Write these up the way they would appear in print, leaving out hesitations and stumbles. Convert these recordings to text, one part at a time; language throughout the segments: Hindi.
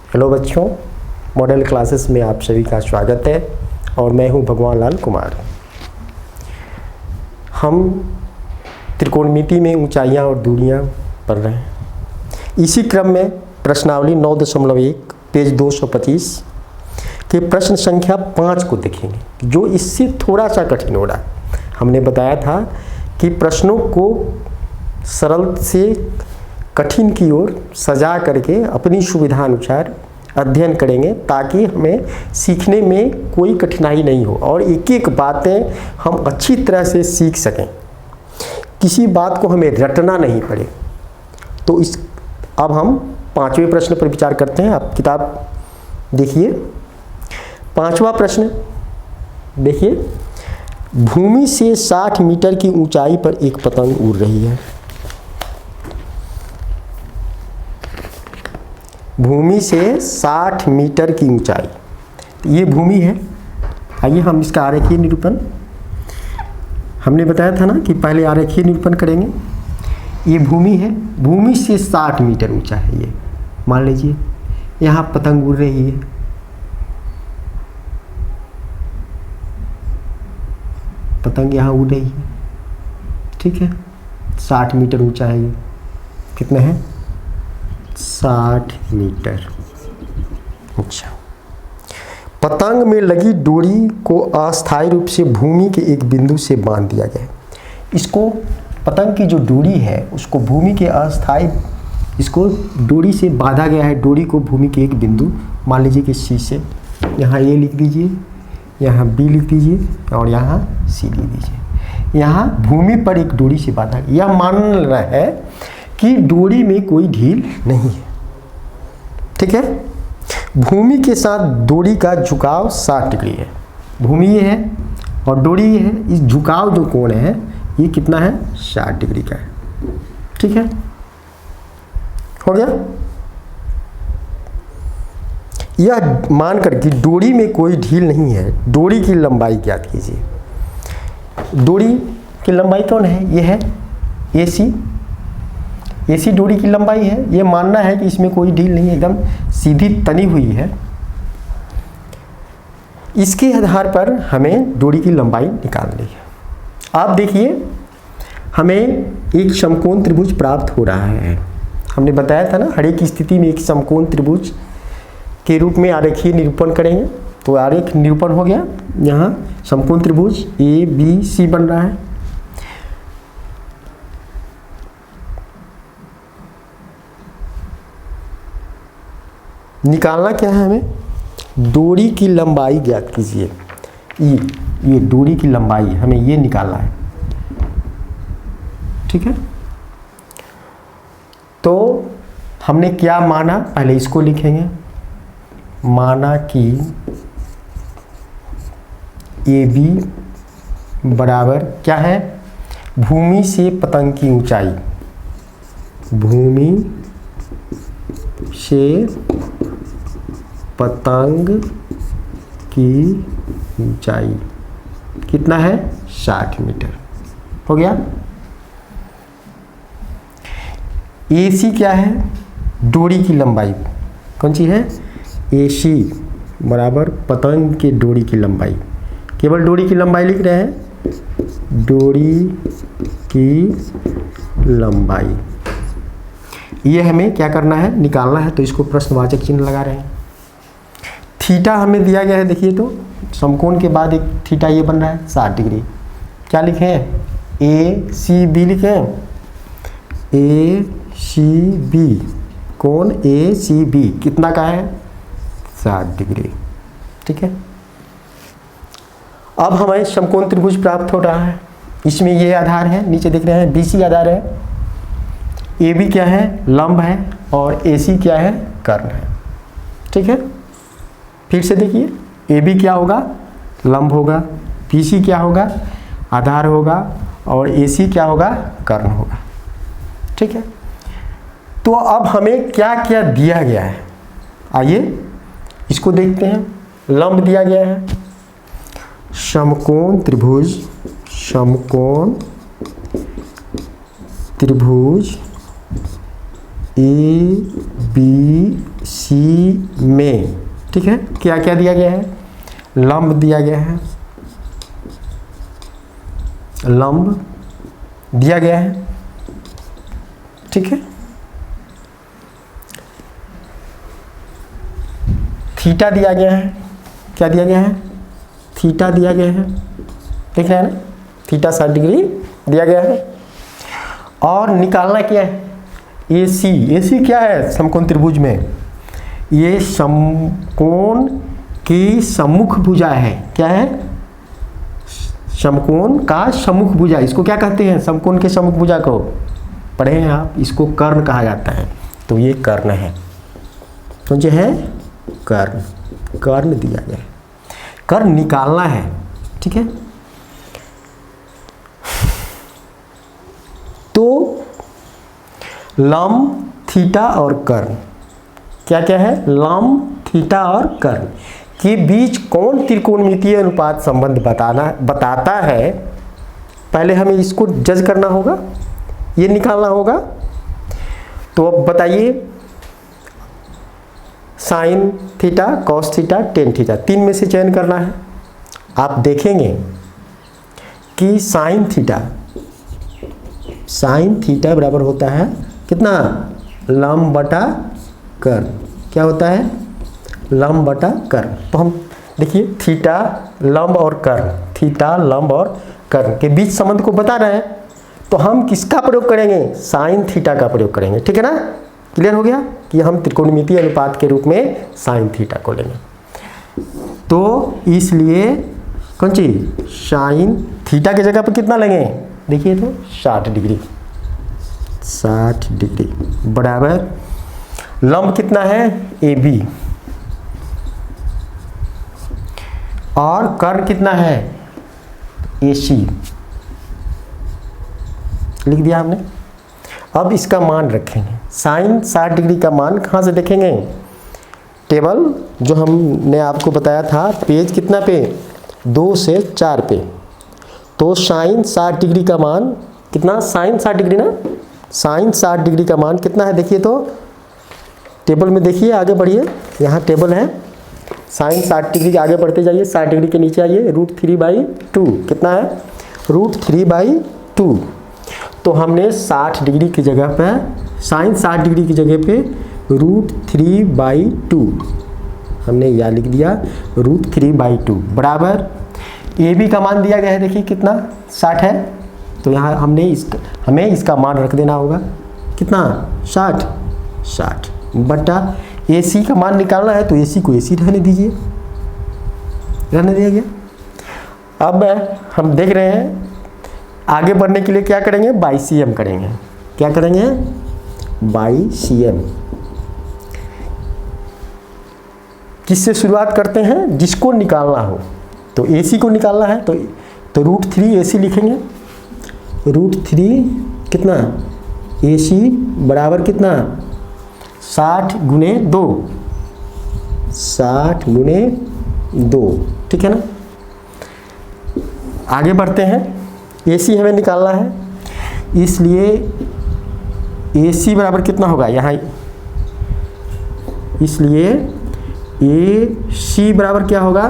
हेलो बच्चों, मॉडल क्लासेस में आप सभी का स्वागत है और मैं हूं भगवान लाल कुमार। हम त्रिकोणमिति में ऊंचाइयां और दूरियां पढ़ रहे हैं। इसी क्रम में प्रश्नावली 9.1 पेज 225 के प्रश्न संख्या 5 को देखेंगे, जो इससे थोड़ा सा कठिन हो रहा है। हमने बताया था कि प्रश्नों को सरल से कठिन की ओर सजा करके अपनी सुविधानुसार अध्ययन करेंगे, ताकि हमें सीखने में कोई कठिनाई नहीं हो और एक एक बातें हम अच्छी तरह से सीख सकें। किसी बात को हमें रटना नहीं पड़े। तो अब हम 5वें प्रश्न पर विचार करते हैं। आप किताब देखिए। 5वां प्रश्न देखिए, भूमि से 60 मीटर की ऊंचाई पर एक पतंग उड़ रही है। भूमि से 60 मीटर की ऊंचाई, ये भूमि है। आइए हम इसका आरेखीय निरूपण, हमने बताया था ना कि पहले आरेखीय निरूपण करेंगे। ये भूमि है, भूमि से 60 मीटर ऊंचा है। ये मान लीजिए यहाँ पतंग उड़ रही है। पतंग यहाँ उड़ रही है, ठीक है। 60 मीटर ऊंचा है। ये कितना है? 60 मीटर ऊंचा। पतंग में लगी डोरी को अस्थायी रूप से भूमि के एक बिंदु से बांध दिया गया है। इसको, पतंग की जो डोरी है उसको भूमि के अस्थायी, इसको डोरी से बांधा गया है। डोरी को भूमि के एक बिंदु, मान लीजिए कि सी से, यहाँ ए लिख दीजिए, यहाँ बी लिख दीजिए और यहाँ सी लिख दीजिए। यहाँ भूमि पर एक डोरी से बांधा गया। यह मान रहा है कि डोरी में कोई ढील नहीं है, ठीक है। भूमि के साथ डोरी का झुकाव 60 डिग्री है। भूमि ये है और डोरी ये है। इस झुकाव जो कोण है ये कितना है? 60 डिग्री का है, ठीक है। हो गया। यह मानकर कि डोरी में कोई ढील नहीं है, डोरी की लंबाई ज्ञात कीजिए। डोरी की लंबाई कौन है? ये है AC। AC डोरी की लंबाई है। ये मानना है कि इसमें कोई ढील नहीं है, एकदम सीधी तनी हुई है। इसके आधार पर हमें डोरी की लंबाई निकालनी है। आप देखिए, हमें एक समकोण त्रिभुज प्राप्त हो रहा है। हमने बताया था ना, हर एक स्थिति में एक समकोण त्रिभुज के रूप में आरेखीय निरूपण करेंगे। तो आरेख निरूपण हो गया। यहाँ समकोण त्रिभुज ABC बन रहा है। निकालना क्या है हमें? डोरी की लंबाई ज्ञात कीजिए। ये डोरी की लंबाई हमें ये निकालना है, ठीक है। तो हमने क्या माना, पहले इसको लिखेंगे। माना कि AB बराबर क्या है? भूमि से पतंग की ऊंचाई, भूमि से पतंग की ऊंचाई कितना है? 60 मीटर। हो गया। AC क्या है? डोरी की लंबाई कौन सी है? AC बराबर पतंग के डोरी की लंबाई। केवल डोरी की लंबाई लिख रहे हैं, डोरी की लंबाई। ये हमें क्या करना है? निकालना है। तो इसको प्रश्नवाचक चिन्ह लगा रहे हैं। थीटा हमें दिया गया है। देखिए, तो समकोण के बाद एक थीटा ये बन रहा है 60 डिग्री। क्या लिखें? ACB लिखें। ACB, कोण ACB कितना का है? 60 डिग्री, ठीक है। अब हमें समकोण त्रिभुज प्राप्त हो रहा है। इसमें ये आधार है, नीचे देख रहे हैं BC आधार है, AB क्या है? लंब है, और AC क्या है? कर्ण है, ठीक है। फिर से देखिए, AB क्या होगा? लंब होगा। BC क्या होगा? आधार होगा। और AC क्या होगा? कर्ण होगा, ठीक है। तो अब हमें क्या क्या दिया गया है, आइए इसको देखते हैं। लंब दिया गया है, समकोण त्रिभुज, समकोण त्रिभुज ए बी सी में, ठीक है, क्या क्या दिया गया है, लंब दिया गया है, लंब दिया गया है, ठीक है। थीटा दिया गया है, क्या दिया गया है, थीटा दिया गया है, देख रहे हैं ना, थीटा 60 डिग्री दिया गया है। और निकालना क्या है, ए सी क्या है, समकोण त्रिभुज में ये समकोण की सम्मुख भुजा है, क्या है, समकोण का सम्मुख भुजा, इसको क्या कहते हैं, समकोण के सम्मुख भुजा को पढ़े हैं आप, इसको कर्ण कहा जाता है। तो ये कर्ण है, तो जो है कर्ण, कर्ण दिया गया है, कर्ण निकालना है, ठीक है। तो लंब, थीटा और कर्ण, क्या क्या है, लंब, थीटा और कर्ण के बीच कौन त्रिकोणमितीय अनुपात संबंध बताता है, पहले हमें इसको जज करना होगा, ये निकालना होगा। तो अब बताइए, sine theta, cos theta, tan theta, तीन में से चयन करना है। आप देखेंगे कि साइन थीटा बराबर होता है कितना, लंब बटा कर्ण, क्या होता है, लंब बटा कर्ण। तो हम देखिए थीटा लंब और कर्ण, थीटा लंब और कर्ण के बीच संबंध को बता रहे हैं, तो हम किसका प्रयोग करेंगे, साइन थीटा का प्रयोग करेंगे, ठीक है ना। क्लियर हो गया कि हम त्रिकोणमितीय अनुपात के रूप में साइन थीटा को लेंगे। तो इसलिए कौन सी, साइन थीटा की जगह पर कितना लेंगे, देखिए तो 60 डिग्री, 60 डिग्री बराबर लंब कितना है, ए बी, और कर्ण कितना है, ए सी, लिख दिया हमने। अब इसका मान रखेंगे, साइन 60 डिग्री का मान कहाँ से देखेंगे, टेबल जो हमने आपको बताया था, पेज कितना पे, 2 से 4 पे। तो साइन 60 डिग्री का मान कितना, साइन 60 डिग्री ना, साइन 60 डिग्री का मान कितना है, देखिए तो टेबल में देखिए, आगे बढ़िए, यहाँ टेबल है, साइन 60 डिग्री के आगे बढ़ते जाइए, 60 डिग्री के नीचे आइए, √3/2 कितना है, √3/2। तो हमने 60 डिग्री की जगह पर, साइन 60 डिग्री की जगह पे √3/2 हमने यह लिख दिया, √3/2 बराबर ए बी का मान दिया गया है, देखिए कितना 60 है, तो यहाँ हमें इसका मान रख देना होगा, कितना 60 बटा ए सी का मान निकालना है, तो ए सी को ए सी रहने दीजिए, रहने दिया गया। अब हम देख रहे हैं आगे बढ़ने के लिए क्या करेंगे, बाई सी एम करेंगे, क्या करेंगे, बाई सी एम। किससे शुरुआत करते हैं, जिसको निकालना हो, तो ए सी को निकालना है, तो √3 ए सी लिखेंगे, √3 कितना, ए सी बराबर कितना, 60 गुने 2, 60 गुने 2, ठीक है ना। आगे बढ़ते हैं, ए सी हमें निकालना है, इसलिए ए सी बराबर कितना होगा यहाँ, इसलिए ए सी बराबर क्या होगा,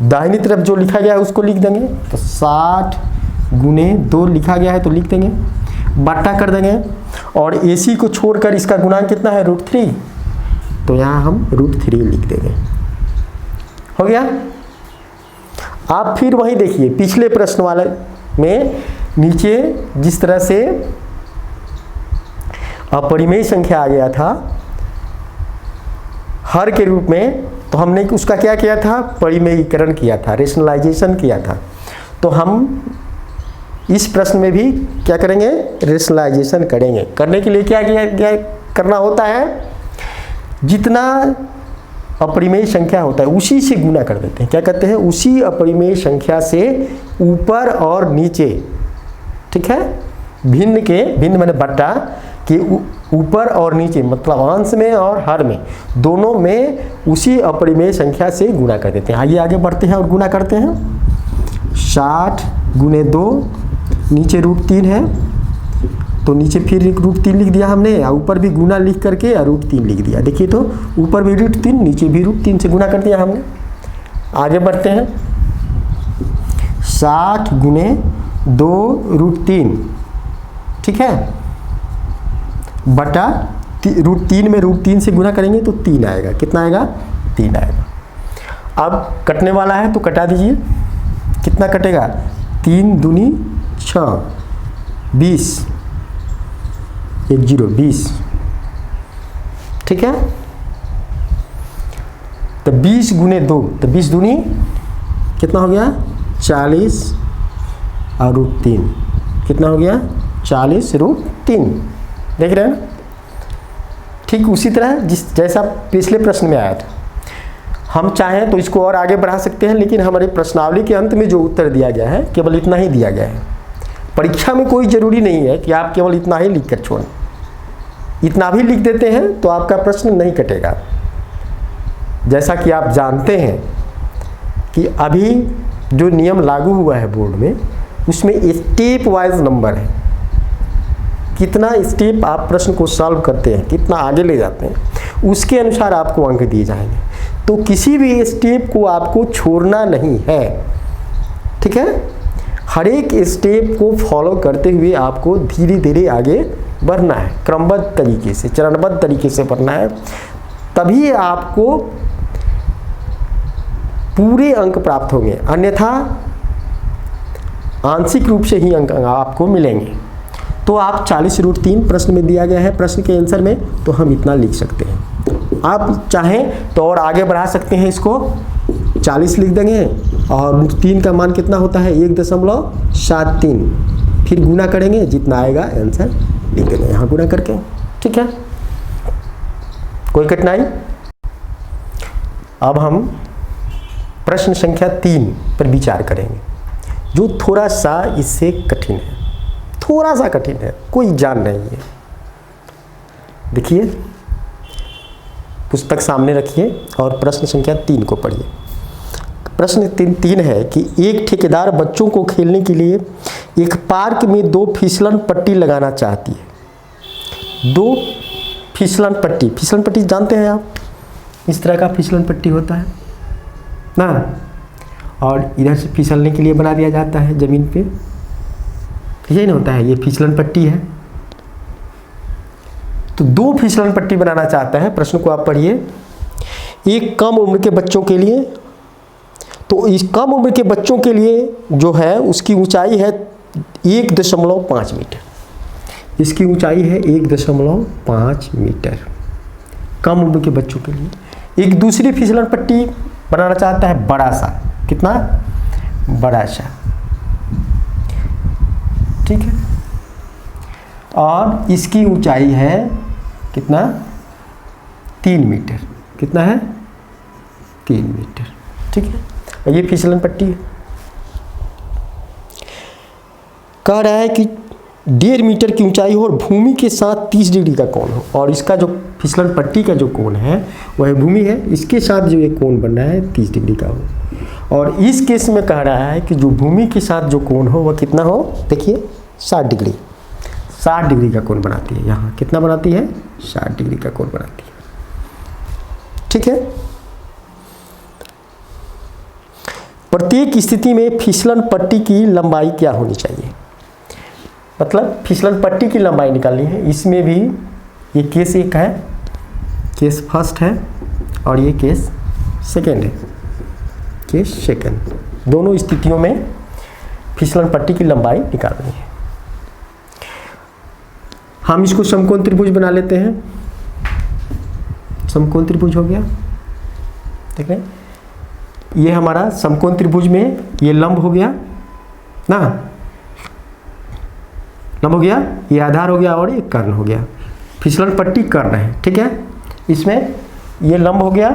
दाहिनी तरफ जो लिखा गया है उसको लिख देंगे, तो 60 गुने 2 लिखा गया है तो लिख देंगे, बट्टा कर देंगे, और ए सी को छोड़कर इसका गुणांक कितना है, √3, तो यहाँ हम √3 लिख देंगे, हो गया। आप फिर वही देखिए पिछले प्रश्न वाले में नीचे जिस तरह से अपरिमेय संख्या आ गया था हर के रूप में, तो हमने उसका क्या किया था, परिमेयीकरण किया था, रेशनलाइजेशन किया था। तो हम इस प्रश्न में भी क्या करेंगे, रेशनलाइजेशन करेंगे। करने के लिए क्या करना होता है, जितना अपरिमेय संख्या होता है उसी से गुना कर देते हैं, क्या कहते हैं, उसी अपरिमेय संख्या से ऊपर और नीचे, ठीक है, भिन्न माने बट्टा के ऊपर और नीचे, मतलब अंश में और हर में, दोनों में उसी अपरिमेय संख्या से गुना कर देते हैं। आइए आगे बढ़ते हैं और गुना करते हैं। 60 गुने 2, नीचे √3 है, तो नीचे फिर √3 लिख दिया हमने, और ऊपर भी गुना लिख करके √3 लिख दिया। देखिए तो ऊपर भी √3, नीचे भी √3 से गुना कर दिया हमने। आगे बढ़ते हैं, 60 गुने 2√3, ठीक है, बटा √3 में √3 से गुना करेंगे तो 3 आएगा। कितना आएगा? 3 आएगा। अब कटने वाला है तो कटा दीजिए। कितना कटेगा? 3 दूनी 6, 20, 1 0 20, ठीक है। तो 20 गुने 2, तो 20 दूनी कितना हो गया? 40 और √3 कितना हो गया? 40 √3। देख रहे हैं? ठीक उसी तरह जैसा पिछले प्रश्न में आया था। हम चाहें तो इसको और आगे बढ़ा सकते हैं, लेकिन हमारे प्रश्नावली के अंत में जो उत्तर दिया गया है केवल इतना ही दिया गया है। परीक्षा में कोई ज़रूरी नहीं है कि आप केवल इतना ही लिख कर छोड़ें। इतना भी लिख देते हैं तो आपका प्रश्न नहीं कटेगा। जैसा कि आप जानते हैं कि अभी जो नियम लागू हुआ है बोर्ड में, उसमें स्टेप वाइज नंबर है। कितना स्टेप आप प्रश्न को सॉल्व करते हैं, कितना आगे ले जाते हैं, उसके अनुसार आपको अंक दिए जाएंगे। तो किसी भी स्टेप को आपको छोड़ना नहीं है, ठीक है। हर एक स्टेप को फॉलो करते हुए आपको धीरे धीरे आगे बढ़ना है, क्रमबद्ध तरीके से, चरणबद्ध तरीके से बढ़ना है। तभी आपको पूरे अंक प्राप्त होंगे, अन्यथा आंशिक रूप से ही अंक आपको मिलेंगे। तो आप 40 √3 प्रश्न में दिया गया है, प्रश्न के आंसर में, तो हम इतना लिख सकते हैं। आप चाहें तो और आगे बढ़ा सकते हैं, इसको 40 लिख देंगे और √3 का मान कितना होता है? 1.73, फिर गुना करेंगे, जितना आएगा आंसर लिख देंगे यहाँ गुना करके, ठीक है। कोई कठिनाई? अब हम प्रश्न संख्या 3 पर विचार करेंगे, जो थोड़ा सा इससे कठिन है, थोड़ा सा कठिन है, कोई जान नहीं है। देखिए, पुस्तक सामने रखिए और प्रश्न संख्या 3 को पढ़िए। प्रश्न 3 है कि एक ठेकेदार बच्चों को खेलने के लिए एक पार्क में 2 फिसलन पट्टी लगाना चाहती है। 2 फिसलन पट्टी जानते हैं आप? इस तरह का फिसलन पट्टी होता है ना, और इधर से फिसलने के लिए बना दिया जाता है ज़मीन पे, यही नहीं होता है, ये फिसलन पट्टी है। तो 2 फिसलन पट्टी बनाना चाहता है। प्रश्न को आप पढ़िए। एक कम उम्र के बच्चों के लिए, तो इस कम उम्र के बच्चों के लिए जो है उसकी ऊंचाई है 1.5 मीटर। इसकी ऊंचाई है 1.5 मीटर, कम उम्र के बच्चों के लिए। एक दूसरी फिसलन पट्टी बनाना चाहता है बड़ा सा, कितना? बड़ा सा, ठीक है, और इसकी ऊंचाई है कितना? 3 मीटर। कितना है? 3 मीटर, ठीक है। और ये फिसलन पट्टी है। कह रहा है कि 1.5 मीटर की ऊंचाई हो और भूमि के साथ 30 डिग्री का कोण हो, और इसका जो फिसलन पट्टी का जो कोण है वह भूमि है, इसके साथ जो ये कोण बन रहा है 30 डिग्री का हो। और इस केस में कह रहा है कि जो भूमि के साथ जो कोण हो वह कितना हो? देखिए 60 डिग्री, 60 डिग्री का कोण बनाती है। यहाँ कितना बनाती है? 60 डिग्री का कोण बनाती है, ठीक है। प्रत्येक स्थिति में फिसलन पट्टी की लंबाई क्या होनी चाहिए? मतलब फिसलन पट्टी की लंबाई निकालनी है। इसमें भी ये केस 1 है, केस फर्स्ट है, और ये केस सेकेंड है, केस सेकेंड। दोनों स्थितियों में फिसलन पट्टी की लंबाई निकालनी है। हम इसको समकोण त्रिभुज बना लेते हैं। समकोण त्रिभुज हो गया, देख रहे हैं, ये हमारा समकोण त्रिभुज में ये लंब हो गया ना, लंब हो गया, ये आधार हो गया और ये कर्ण हो गया। फिसलन पट्टी कर्ण है, ठीक है। इसमें ये लंब हो गया,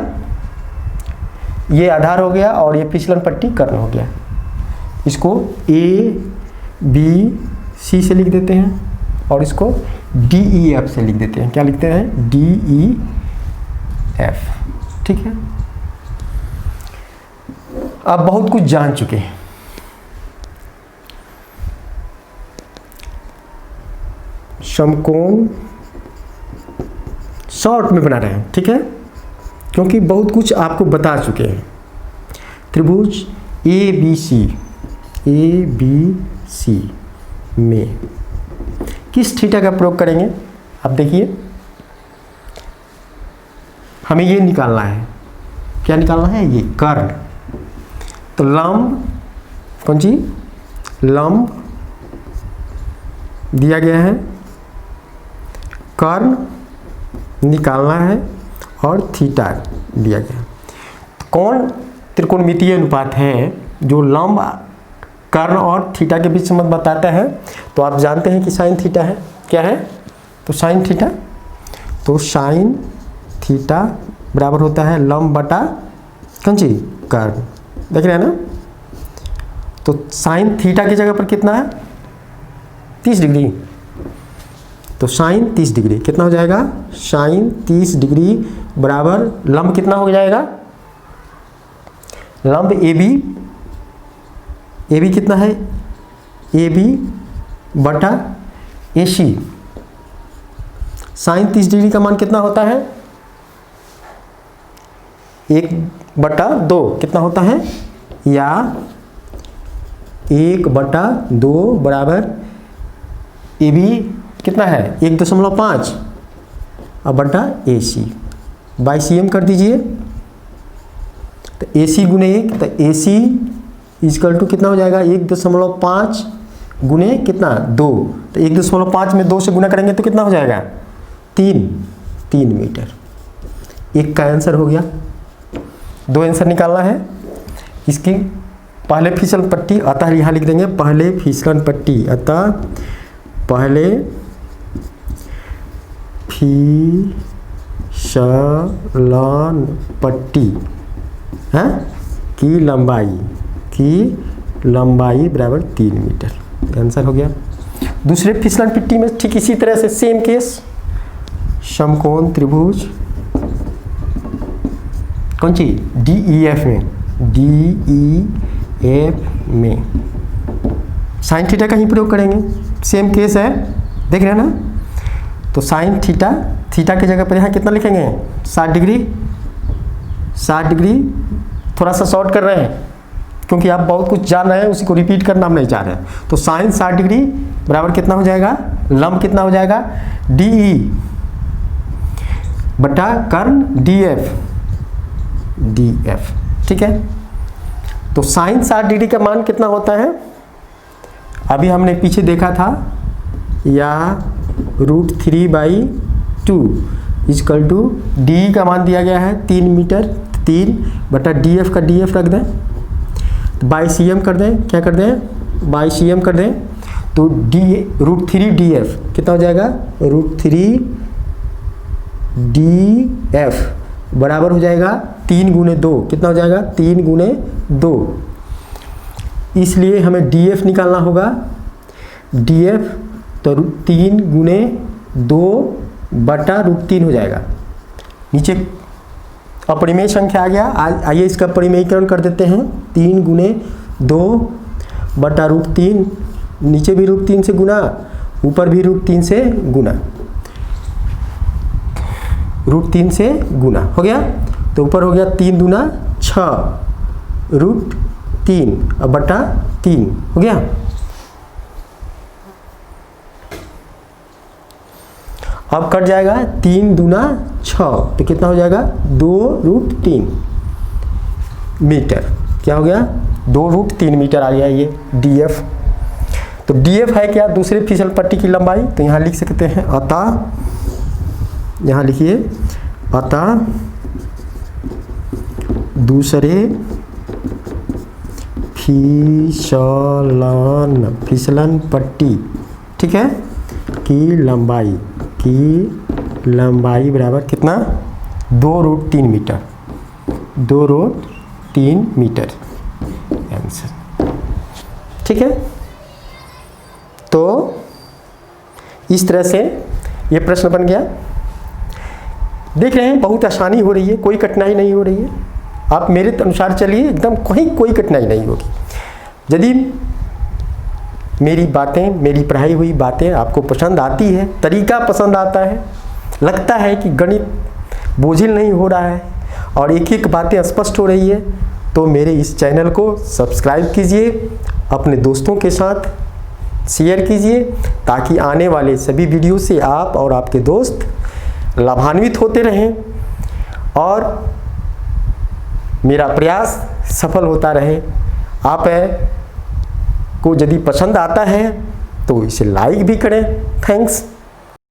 ये आधार हो गया और ये फिसलन पट्टी कर्ण हो गया। इसको ABC से लिख देते हैं और इसको DEF से लिख देते हैं। क्या लिखते हैं? DEF, ठीक है। अब बहुत कुछ जान चुके हैं। समकोण शॉर्ट में बना रहे हैं, ठीक है, क्योंकि बहुत कुछ आपको बता चुके हैं। त्रिभुज ए बी सी में किस थीटा का प्रयोग करेंगे? आप देखिए, हमें ये निकालना है, क्या निकालना है? ये कर्ण। तो लंब, कौन सी? लंब दिया गया है, कर्ण निकालना है और थीटा दिया गया है। तो कौन त्रिकोणमितीय अनुपात है जो लंब, कर्ण और थीटा के बीच संबंध बताता है? तो आप जानते हैं कि साइन थीटा है। क्या है? तो साइन थीटा। तो साइन थीटा बराबर होता है लंब बटा कौन सी? कर्ण। देख रहे हैं ना? तो साइन थीटा की जगह पर कितना है? 30 डिग्री। तो साइन 30 डिग्री कितना हो जाएगा? साइन 30 डिग्री बराबर लंब कितना हो जाएगा? लंब ए बी कितना है? ए बी बटा ए सी। साइन 30 डिग्री का मान कितना होता है? 1/2 कितना होता है? या 1/2 बराबर ए बी कितना है? 1.5 अब बटा ए सी। बाई सी एम कर दीजिए। तो ए सी गुने 1, तो ए सी इजकल टू कितना हो जाएगा? 1.5 गुने कितना? 2। तो 1.5 में 2 से गुना करेंगे तो कितना हो जाएगा? 3 मीटर। एक का आंसर हो गया। 2 आंसर निकालना है। इसकी पहले फिसलन पट्टी, अतः यहाँ लिख देंगे पहले फिसलन पट्टी, अतः पहले फिसलन पट्टी है की लंबाई बराबर 3 मीटर। आंसर हो गया। दूसरे फिसलन पट्टी में ठीक इसी तरह से सेम केस, समकोण त्रिभुज कौन सी? DEF में साइन थीटा का ही प्रयोग करेंगे। सेम केस है, देख रहे हैं ना? तो साइन थीटा की जगह पर यहाँ कितना लिखेंगे? 60 डिग्री। 60 डिग्री थोड़ा सा शॉर्ट कर रहे हैं क्योंकि आप बहुत कुछ जान रहे हैं, उसी को रिपीट करना हम नहीं चाह रहे हैं। तो साइन 60 डिग्री बराबर कितना हो जाएगा? लंब कितना हो जाएगा? DE बटा कर्ण DF। ठीक है। तो साइन 60 डिग्री का मान कितना होता है? अभी हमने पीछे देखा था, या √3/2 इजकल टू डी का मान दिया गया है 3 मीटर। 3 बटा DF का DF रख दें, बाई CM कर दें। क्या कर दें? बाई CM कर दें। तो √3DF कितना हो जाएगा? √3DF बराबर हो जाएगा 3 गुने 2। कितना हो जाएगा? 3 गुने 2। इसलिए हमें DF निकालना होगा। DF तो 3 गुने 2 बटा √3 हो जाएगा। नीचे अपरिमेय संख्या आ गया। आइए इसका परिमेयीकरण कर देते हैं। 3 गुने 2 बटा √3, नीचे भी √3 से गुना, ऊपर भी √3 से गुना, √3 से गुना हो गया। तो ऊपर हो गया 3 दूना 6 √3 अब बटा 3 हो गया। अब कट जाएगा 3 दूना 6, तो कितना हो जाएगा? 2√3 मीटर। क्या हो गया? 2√3 मीटर आ गया ये DF। तो DF है क्या? दूसरे फिसल पट्टी की लंबाई। तो यहाँ लिख सकते हैं अतः, यहाँ लिखिए अतः दूसरे फिसलन पट्टी, ठीक है, की लंबाई बराबर कितना? 2√3 मीटर। 2√3 metre answer. ठीक है। तो इस तरह से ये प्रश्न बन गया। देख रहे हैं बहुत आसानी हो रही है, कोई कठिनाई नहीं हो रही है। आप मेरे अनुसार चलिए, एकदम कहीं कोई कठिनाई नहीं होगी। यदि मेरी बातें, मेरी पढ़ाई हुई बातें आपको पसंद आती है, तरीका पसंद आता है, लगता है कि गणित बोझिल नहीं हो रहा है और एक एक बातें स्पष्ट हो रही है, तो मेरे इस चैनल को सब्सक्राइब कीजिए, अपने दोस्तों के साथ शेयर कीजिए, ताकि आने वाले सभी वीडियो से आप और आपके दोस्त लाभान्वित होते रहें और मेरा प्रयास सफल होता रहे। आप को यदि पसंद आता है तो इसे लाइक भी करें। थैंक्स।